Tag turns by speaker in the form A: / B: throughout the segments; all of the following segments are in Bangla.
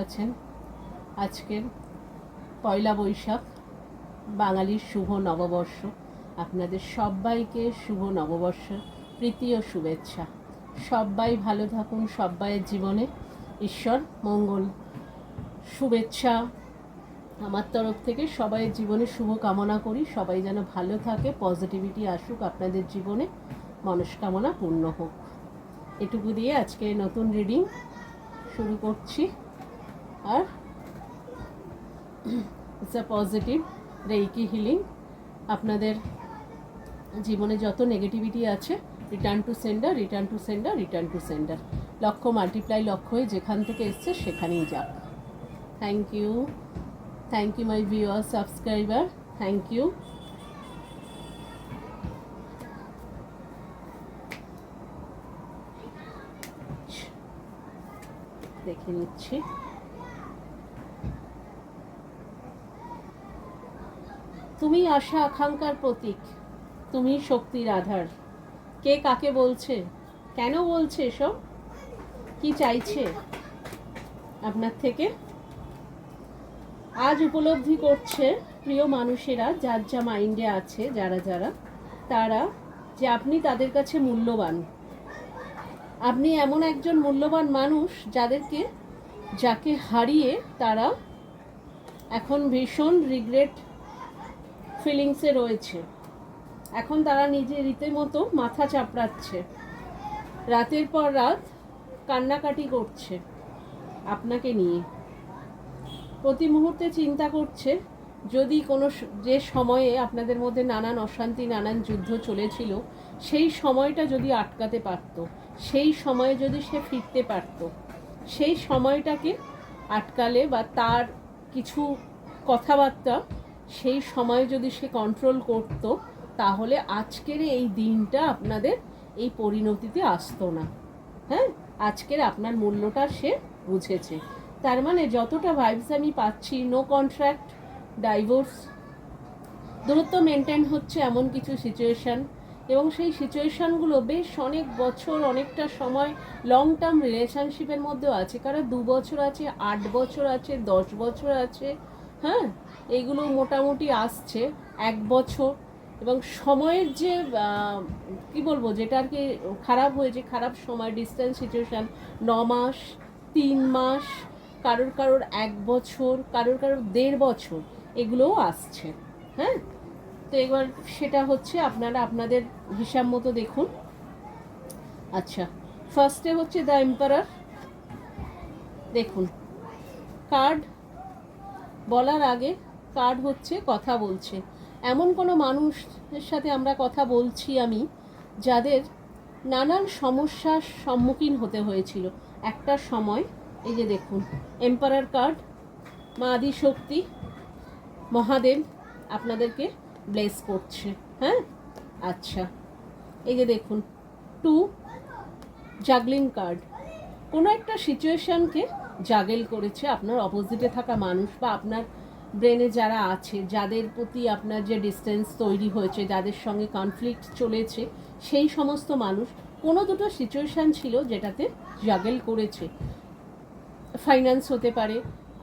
A: আছেন। আজকের পয়লা বৈশাখ, বাঙালির শুভ নববর্ষ। আপনাদের সবাইকে শুভ নববর্ষ প্রীতি ও শুভেচ্ছা। সবাই ভালো থাকুন, সবাইয়ের জীবনে ঈশ্বর মঙ্গল। শুভেচ্ছা আমার তরফ থেকে, সবাইয়ের জীবনে শুভ কামনা করি। সবাই যেন ভালো থাকে, পজিটিভিটি আসুক আপনাদের জীবনে, মনস্কামনা পূর্ণ হোক। এটুকু দিয়ে আজকে নতুন রিডিং শুরু করছি। আর it's a positive Reiki healing. আপনাদের জীবনে যত নেগেটিভিটি আছে, return to sender, return to sender, return to sender. লক্ষ্য মাল্টিপ্লাই, লক্ষ্য হয়ে যেখান থেকে এসছে সেখানেই যাক। Thank you, thank you my viewer, subscriber, thank you. দেখে নিচ্ছি। তুমি আশা আকাঙ্ক্ষার প্রতীক, তুমি শক্তির আধার। কে কাকে বলছে, কেন বলছে এসব, কি চাইছে আপনার থেকে? আজ উপলব্ধি করছে প্রিয় মানুষেরা, যার যা মাইন্ডে আছে, যারা যারা তারা, যে আপনি তাদের কাছে মূল্যবান। আপনি এমন একজন মূল্যবান মানুষ যাকে হারিয়ে তারা এখন ভীষণ রিগ্রেট ফিলিংসে রয়েছে। এখন তারা নিজে রীতিমতো মাথা চাপড়াচ্ছে, রাতের পর রাত কান্নাকাটি করছে আপনাকে নিয়ে। প্রতি মুহূর্তে চিন্তা করছে, যদি কোনো যে সময়ে আপনাদের মধ্যে নানান অশান্তি, নানান যুদ্ধ চলেছিল, সেই সময়টা যদি আটকাতে পারত, সেই সময়ে যদি সে ফিরতে পারত, সেই সময়টাকে আটকালে বা তার কিছু কথাবার্তা সেই সময়ে যদি সে কন্ট্রোল করত, তাহলে আজকের এই দিনটা আপনাদের এই পরিণতিতে আসতো না। হ্যাঁ, আজকের আপনার মূল্যটা সে বুঝেছে। তার মানে যতটা ভাইবস আমি পাচ্ছি, নো কন্ট্রাক্ট, ডাইভোর্স, দূরত্ব মেনটেন হচ্ছে এমন কিছু সিচুয়েশান, এবং সেই সিচুয়েশানগুলো বেশ অনেক বছর, অনেকটা সময় লং টার্ম রিলেশনশিপের মধ্যেও আছে। কারণ 2 বছর আছে, 8 বছর আছে, 10 বছর আছে। হ্যাঁ, এগুলো মোটামুটি আসছে 1 বছর। এবং সময়ের যে কি বলবো, যেটা আর কি খারাপ হয়েছে, খারাপ সময়, ডিস্টেন্স সিচুয়েশান 9 মাস, 3 মাস, কারোর 1 বছর, কারোর 1.5 বছর, এগুলোও আসছে। হ্যাঁ, তো এবার সেটা হচ্ছে আপনারা আপনাদের হিসাব মতো দেখুন। আচ্ছা, ফার্স্টে হচ্ছে দ্য এম্পারার। দেখুন, কার্ড বলার আগে কার্ড হচ্ছে কথা বলছে। এমন কোনো মানুষের সাথে আমরা কথা বলছি আমি, যাদের নানান সমস্যার সম্মুখীন হতে হয়েছিল একটা সময়। এই যে দেখুন, এম্পারার কার্ড, মা আদিশক্তি, মহাদেব আপনাদেরকে ব্লেস করছে। হ্যাঁ, আচ্ছা, এই যে দেখুন 2 জাগলিং কার্ড। কোনো একটা সিচুয়েশানকে জাগেল করেছে আপনার অপোজিটে থাকা মানুষ, বা আপনার ব্রেনে যারা আছে, যাদের প্রতি আপনার যে ডিস্টেন্স তৈরি হয়েছে, যাদের সঙ্গে কনফ্লিক্ট চলেছে, সেই সমস্ত মানুষ কোনো দুটো সিচুয়েশান ছিল যেটাতে জাগেল করেছে। ফাইন্যান্স হতে পারে,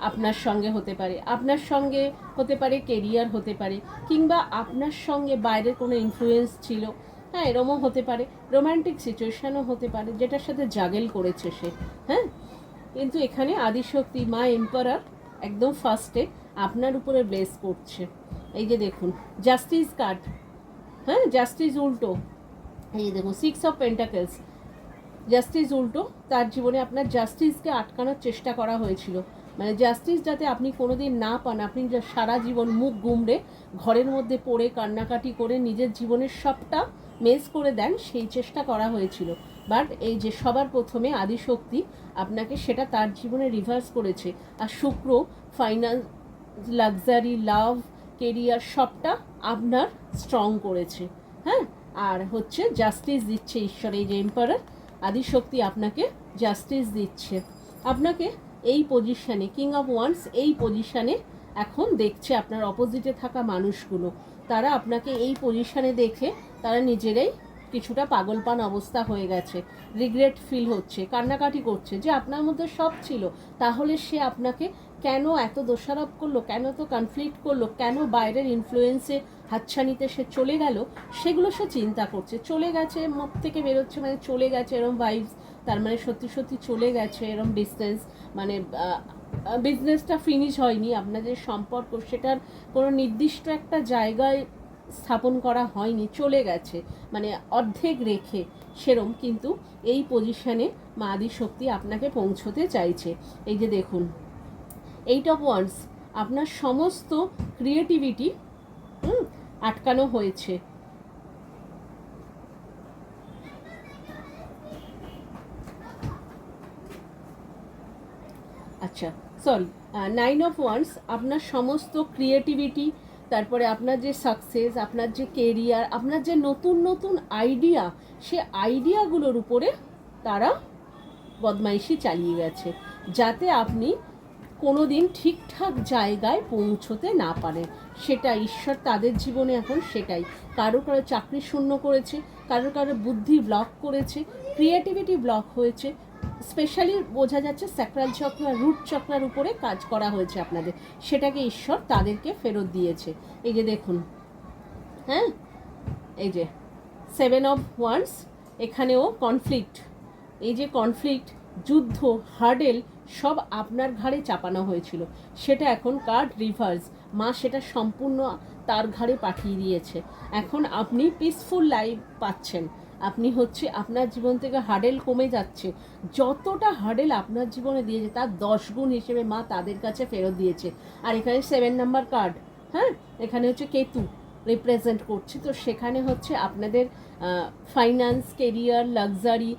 A: আপনার সঙ্গে হতে পারে, আপনার সঙ্গে হতে পারে, কেরিয়ার হতে পারে, কিংবা আপনার সঙ্গে বাইরের কোনো ইনফ্লুয়েন্স ছিল। হ্যাঁ, এরমও হতে পারে, রোম্যান্টিক সিচুয়েশানও হতে পারে, যেটার সাথে জাগেল করেছে সে। হ্যাঁ, কিন্তু এখানে আদিশক্তি মা এম্পারার একদম ফার্স্টে আপনার উপরে ব্লেস করছে। এই যে দেখুন, জাস্টিস কার্ড। হ্যাঁ, জাস্টিস উল্টো। এই যে দেখুন 6 অফ পেন্টাকেলস, জাস্টিস উল্টো। তার জীবনে আপনার জাস্টিসকে আটকানোর চেষ্টা করা হয়েছিল, মানে জাস্টিস যাতে আপনি কোনো দিন না পান। আপনি সারা জীবন মুখ গুমড়ে ঘরের মধ্যে পড়ে কান্নাকাটি করে নিজের জীবনের সবটা মেস করে দেন, সেই চেষ্টা করা হয়েছিল। বাট এই যে সবার প্রথমে আদিশক্তি আপনাকে সেটা তার জীবনে রিভার্স করেছে। আর শুক্র ফাইন্যান্স, লাক্সারি, লাভ, কেরিয়ার সবটা আপনার স্ট্রং করেছে। হ্যাঁ, আর হচ্ছে জাস্টিস দিচ্ছে ঈশ্বর। এই যে এম্পারার আদিশক্তি আপনাকে জাস্টিস দিচ্ছে, আপনাকে এই পজিশানে, কিং অফ ওয়ান্স, এই পজিশানে এখন দেখছে আপনার অপোজিটে থাকা মানুষগুলো। তারা আপনাকে এই পজিশানে দেখে তারা নিজেরাই কিছুটা পাগলপান অবস্থা হয়ে গেছে, রিগ্রেট ফিল হচ্ছে, কান্নাকাটি করছে যে আপনার মধ্যে সব ছিল, তাহলে সে আপনাকে কেন এত দোষারোপ করলো, কেন তো কনফ্লিক্ট করলো, কেন বাইরের ইনফ্লুয়েন্সে হাতছানিতে সে চলে গেল, সেগুলো সে চিন্তা করছে। চলে গেছে মুখ থেকে বেরোচ্ছে মানে চলে গেছে এরম ভাইবস, তার মানে সত্যি সত্যি চলে গেছে এরম ডিস্টেন্স, মানে বিজনেসটা ফিনিশ হয়নি, আপনাদের সম্পর্ক সেটার কোনো নির্দিষ্ট একটা জায়গায় স্থাপন করা হয়নি, চলে গেছে মানে অর্ধেক রেখে সেরম। কিন্তু এই পজিশনে মা আদিশক্তি আপনাকে পৌঁছতে চাইছে। এই যে দেখুন, 8 of Wands, আপনার সমস্ত ক্রিয়েটিভিটি আটকানো হয়েছে। আচ্ছা সরি, 9 of Wands, আপনার সমস্ত ক্রিয়েটিভিটি, তারপরে আপনার যে সাকসেস, আপনার যে কেরিয়ার, আপনার যে নতুন নতুন আইডিয়া, সে আইডিয়াগুলোর উপরে তারা বদমাইশি চালিয়ে গেছে, যাতে আপনি কোনো দিন ঠিকঠাক জায়গায় পৌঁছতে না পারেন। সেটা ঈশ্বর তাদের জীবনে এখন সেটাই। কারো কারো চাকরি শূন্য করেছে, কারো কারো বুদ্ধি ব্লক করেছে, ক্রিয়েটিভিটি ব্লক হয়েছে, স্পেশালি বোঝা যাচ্ছে স্যাক্রাল চক্র আর রুট চক্রার উপরে কাজ করা হয়েছে আপনাদের, সেটাকে ঈশ্বর তাদেরকে ফেরত দিয়েছে। এই যে দেখুন, হ্যাঁ, এই যে 7 of Wands, এখানেও কনফ্লিক্ট, এই যে কনফ্লিক্ট, যুদ্ধ, হার্ডেল সব আপনার ঘাড়ে চাপানো হয়েছিল, সেটা এখন কার্ড রিভার্স, মা সেটা সম্পূর্ণ তার ঘাড়ে পাঠিয়ে দিয়েছে। এখন আপনি পিসফুল লাইফ পাচ্ছেন, আপনি হচ্ছে আপনার জীবন থেকে হার্ডেল কমে যাচ্ছে, যতটা হার্ডেল আপনার জীবনে দিয়েছে তার 10 গুণ হিসেবে মা তাদের কাছে ফেরত দিয়েছে। আর এখানে 7 নাম্বার কার্ড, হ্যাঁ, এখানে হচ্ছে কেতু রিপ্রেজেন্ট করছে, তো সেখানে হচ্ছে আপনাদের ফাইন্যান্স, কেরিয়ার, লাক্সারি,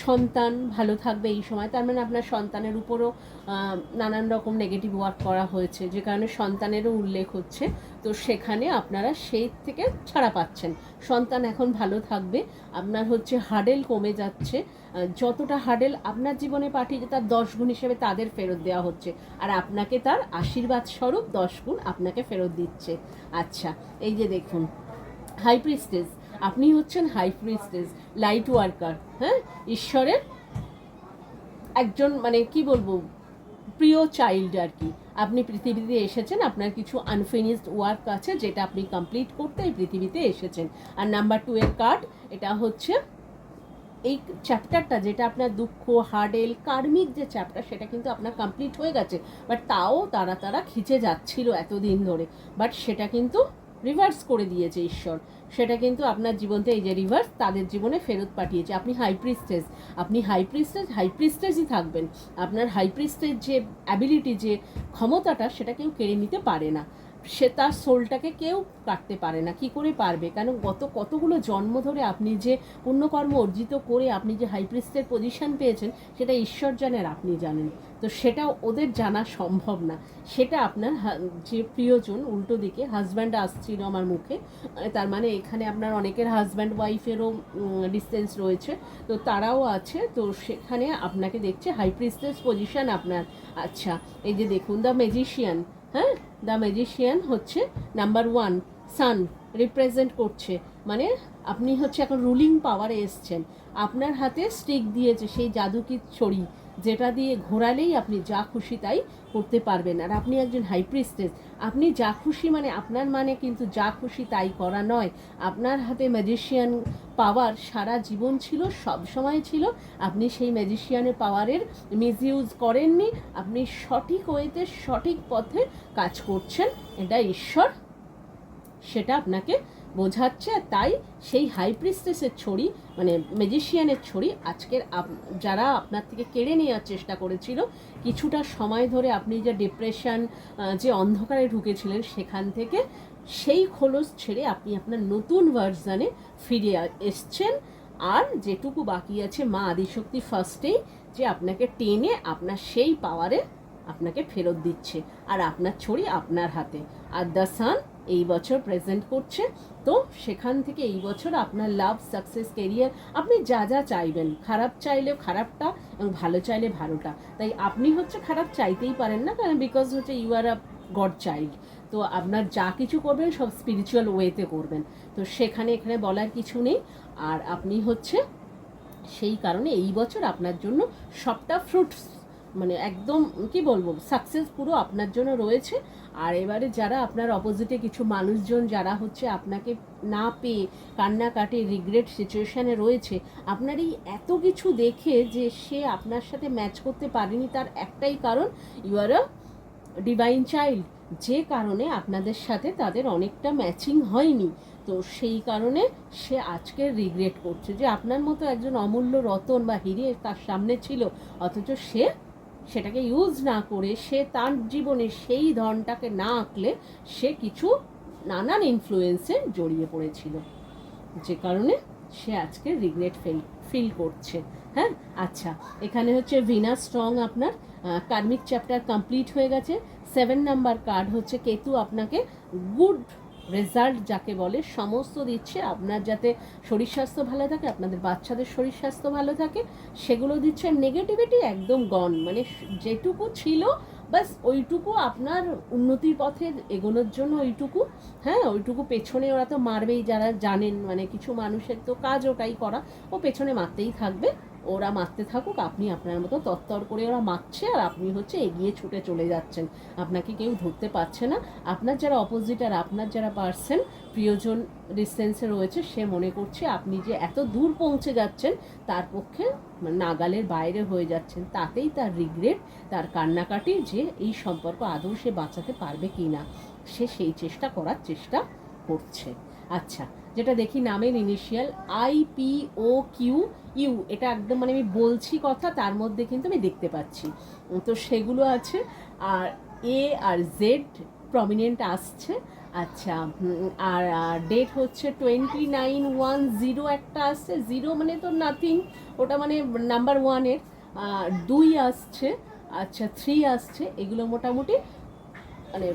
A: সন্তান ভালো থাকবে এই সময়, তার মানে আপনার সন্তানের উপরও নানান রকম নেগেটিভ ওয়ার্ক করা হয়েছে, যে কারণে সন্তানেরও উল্লেখ হচ্ছে, তো সেখানে আপনারা সেই থেকে ছাড়া পাচ্ছেন, সন্তান এখন ভালো থাকবে, আপনার হচ্ছে হার্ডেল কমে যাচ্ছে, যতটা হার্ডেল আপনার জীবনে পাঠিয়েছে তার 10 গুণ হিসেবে তাদের ফেরত দেওয়া হচ্ছে, আর আপনাকে তার আশীর্বাদ স্বরূপ 10 গুণ আপনাকে ফেরত দিচ্ছে। আচ্ছা, এই যে দেখুন, হাই প্রিস্টেস, আপনি হচ্ছেন হাই প্রিস্টেস, লাইট ওয়ার্কার, হ্যাঁ, ঈশ্বরের একজন, মানে কি বলবো, প্রিয় চাইল্ড আর কি। আপনি পৃথিবীতে এসেছেন, আপনার কিছু আনফিনিশড ওয়ার্ক আছে যেটা আপনি কমপ্লিট করতে এই পৃথিবীতে এসেছেন। আর নাম্বার 2 এর কার্ড, এটা হচ্ছে এই চ্যাপ্টারটা যেটা আপনার দুঃখ, হার্ডেল, কার্মিক যে চ্যাপ্টার, সেটা কিন্তু আপনার কমপ্লিট হয়ে গেছে, বাট তাও তারা খিচে যাচ্ছিল এতদিন ধরে, বাট সেটা কিন্তু রিভার্স করে দিয়েছে ঈশ্বর, সেটা কিন্তু আপনার জীবনতে এই যে রিভার্স তাদের জীবনে ফেরত পাঠিয়েছে। আপনি হাই প্রিস্টেস, আপনি হাই প্রিস্টেসই থাকবেন, আপনার হাই প্রিস্টেস যে অ্যাবিলিটি, যে ক্ষমতাটা, সেটা কেউ কেড়ে নিতে পারে না, সে তার সোলটাকে কেউ কাটতে পারে না। কি করে পারবে? কারণ কতগুলো জন্ম ধরে আপনি যে পুণ্যকর্ম অর্জিত করে আপনি যে হাই প্রিস্টের পজিশন পেয়েছেন, সেটা ঈশ্বর জানে আর আপনি জানেন, তো সেটা ওদের জানা সম্ভব না। সেটা আপনার যে প্রিয়জন, উল্টো দিকে হাজব্যান্ড আসছিল আমার মুখে, তার মানে এখানে আপনার অনেকের হাজব্যান্ড ওয়াইফেরও ডিস্টেন্স রয়েছে, তো তারাও আছে, তো সেখানে আপনাকে দেখছে হাই প্রিস্টেস পজিশন আপনার। আচ্ছা, এই যে দেখুন, দ্য ম্যাজিশিয়ান, হ্যাঁ, দ্য ম্যাজিশিয়ান হচ্ছে নাম্বার 1, সান রিপ্রেজেন্ট করছে, মানে আপনি হচ্ছে এখন রুলিং পাওয়ারে এসছেন, আপনার হাতে স্টিক দিয়েছে সেই জাদুকির ছড়ি, যেটা দিয়ে ঘোরালেই আপনি যা খুশি তাই করতে পারবেন, আর আপনি একজন হাই প্রিস্টেস, আপনি যা খুশি, মানে আপনার মানে কিন্তু যা খুশি তাই করা নয়, আপনার হাতে ম্যাজিশিয়ান পাওয়ার সারা জীবন ছিল, সব সময় ছিল, আপনি সেই ম্যাজিশিয়ানের পাওয়ারের মিসইউজ করেননি, আপনি সঠিক ওয়েতে সঠিক পথে কাজ করছেন, এটা ঈশ্বর সেটা আপনাকে বোঝাচ্ছে। তাই সেই হাই প্রিস্টেসের ছড়ি, মানে ম্যাজিশিয়ানের ছড়ি, আজকের যারা আপনার থেকে কেড়ে নেওয়ার চেষ্টা করেছিল, কিছুটা সময় ধরে আপনি যে ডিপ্রেশন, যে অন্ধকারে ঢুকেছিলেন, সেখান থেকে সেই খোলস ছেড়ে আপনি আপনার নতুন ভার্সানে ফিরে এসছেন। আর যেটুকু বাকি আছে, মা আদিশক্তি ফার্স্টেই যে আপনাকে টেনে আপনার সেই পাওয়ারে আপনাকে ফেরত দিচ্ছে, আর আপনার ছড়ি আপনার হাতে। আর দ্য সান এই বছর প্রেজেন্ট করছে, তো সেখান থেকে এই বছর আপনার লাভ, সাকসেস, কেরিয়ার, আপনি যা যা চাইবেন, খারাপ চাইলে খারাপটা এবং ভালো চাইলে ভালোটা, তাই আপনি হচ্ছে খারাপ চাইতেই পারেন না, কারণ বিকজ হচ্ছে you are a God child, তো আপনার যা কিছু করবেন সব স্পিরিচুয়াল ওয়েতে করবেন, তো সেখানে এখানে বলার কিছু নেই। আর আপনি হচ্ছে সেই কারণে এই বছর আপনার জন্য সবটা ফ্রুটস, মানে একদম কি বলবো, সাকসেস পুরো আপনার জন্য রয়েছে। আর এবারে যারা আপনার অপোজিটে কিছু মানুষজন যারা হচ্ছে আপনাকে না পেয়ে কান্নাকাটি রিগ্রেট সিচুয়েশানে রয়েছে, আপনার এই এত কিছু দেখে যে সে আপনার সাথে ম্যাচ করতে পারেনি, তার একটাই কারণ, you are a divine child, যে কারণে আপনাদের সাথে তাদের অনেকটা ম্যাচিং হয়নি। তো সেই কারণে সে আজকে রিগ্রেট করছে যে আপনার মতো একজন অমূল্য রতন বা হিরে তার সামনে ছিল, অথচ সে সেটাকে ইউজ না করে সে তার জীবনে সেই ধনটাকে না আঁকলে সে কিছু নানান ইনফ্লুয়েন্সে জড়িয়ে পড়েছিল, যে কারণে সে আজকে রিগ্রেট ফিল করছে। হ্যাঁ, আচ্ছা, এখানে হচ্ছে ভিনাস স্ট্রং, আপনার কার্মিক চ্যাপ্টার কমপ্লিট হয়ে গেছে। 7 নাম্বার কার্ড হচ্ছে কেতু আপনাকে গুড রেজাল্ট যাকে বলে সমস্ত দিচ্ছে, আপনার যাতে শরীর স্বাস্থ্য ভালো থাকে, আপনাদের বাচ্চাদের শরীর স্বাস্থ্য ভালো থাকে, সেগুলো দিচ্ছে। নেগেটিভিটি একদম গন, মানে যেটুকু ছিল বাস ওইটুকু আপনার উন্নতির পথে এগোনোর জন্য ওইটুকু, হ্যাঁ ওইটুকু পেছনে ওরা তো মারবেই, যারা জানেন, মানে কিছু মানুষের তো কাজ ওটাই করা, ও পেছনে মারতেই থাকবে, ওরা মারতে থাকুক, আপনি আপনার মতো তত্তর করে ওরা মারছে আর আপনি হচ্ছে এগিয়ে ছুটে চলে যাচ্ছেন, আপনাকে কেউ ধরতে পারছে না। আপনার যারা অপোজিট আর আপনার যারা পার্সন প্রিয়জন ডিস্টেন্সে রয়েছে, সে মনে করছে আপনি যে এত দূর পৌঁছে যাচ্ছেন তার পক্ষে নাগালের বাইরে হয়ে যাচ্ছেন, তাতেই তার রিগ্রেট, তার কান্নাকাটি যে এই সম্পর্ক আদৌ সে বাঁচাতে পারবে কি না, সে সেই চেষ্টা করার চেষ্টা করছে। আচ্ছা, যেটা দেখি নামের ইনিশিয়াল IPOQU, এটা একদম মানে আমি বলছি কথা তার মধ্যে কিন্তু আমি দেখতে পাচ্ছি, তো সেগুলো আছে। আর A আর Z প্রমিনেন্ট আসছে। আচ্ছা, আর ডেট হচ্ছে 29/1, একটা আসছে, 0 মানে তো নাথিং, ওটা মানে নাম্বার 1-এর, 2 আসছে, আচ্ছা 3 আসছে, এগুলো মোটামুটি মানে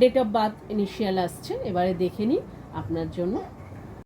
A: ডেট অফ বার্থ ইনিশিয়াল আসছে। এবারে দেখে নিই আপনার জন্য